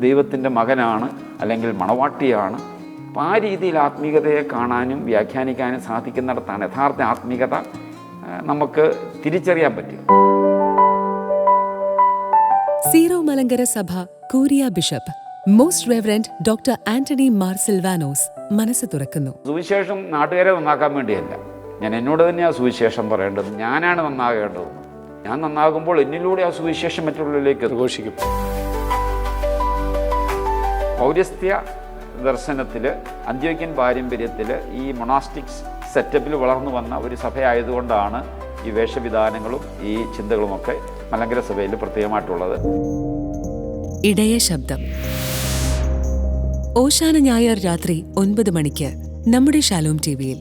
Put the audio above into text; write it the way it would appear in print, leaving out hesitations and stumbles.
ദൈവത്തിൻ്റെ മകനാണ് അല്ലെങ്കിൽ മണവാട്ടിയാണ്. അപ്പോൾ ആ രീതിയിൽ ആത്മീയതയെ കാണാനും വ്യാഖ്യാനിക്കാനും സാധിക്കുന്നിടത്താണ് യഥാർത്ഥ ആത്മീയത നമുക്ക് തിരിച്ചറിയാൻ പറ്റും. സീറോ മലങ്കര സഭ curia bishop most Reverend doctor Antony Mar Silvanos മനസ്സ് തുറക്കുന്നു. സുവിശേഷം നാട്ടുകാരെ നന്നാക്കാൻ വേണ്ടിയല്ല, ഞാൻ എന്നോട് തന്നെയാണ് സുവിശേഷം പറയേണ്ടത്. ഞാനാണ് നന്നാകേണ്ടത്. ഞാൻ നന്നാകുമ്പോൾ എന്നിലൂടെ ആ സുവിശേഷം മറ്റുള്ളവരിലേക്ക് ഘോഷിക്കും. പൗരസ്ത്യ ദർശനത്തിൽ, അന്ത്യോക്യൻ പാരമ്പര്യത്തിൽ ഈ മൊണാസ്റ്റിക്സ് സെറ്റപ്പിൽ വളർന്നു വന്ന ഒരു സഭയായതുകൊണ്ടാണ് ഈ വേഷവിധാനങ്ങളും ഈ ചിന്തകളുമൊക്കെ മലങ്കര സഭയിൽ പ്രത്യേകമായിട്ടുള്ളത്. ഇടയ ശബ്ദം. ഓശാന ഞായർ രാത്രി 9 മണിക്ക് നമ്മുടെ ഷാലോം ടിവിയിൽ.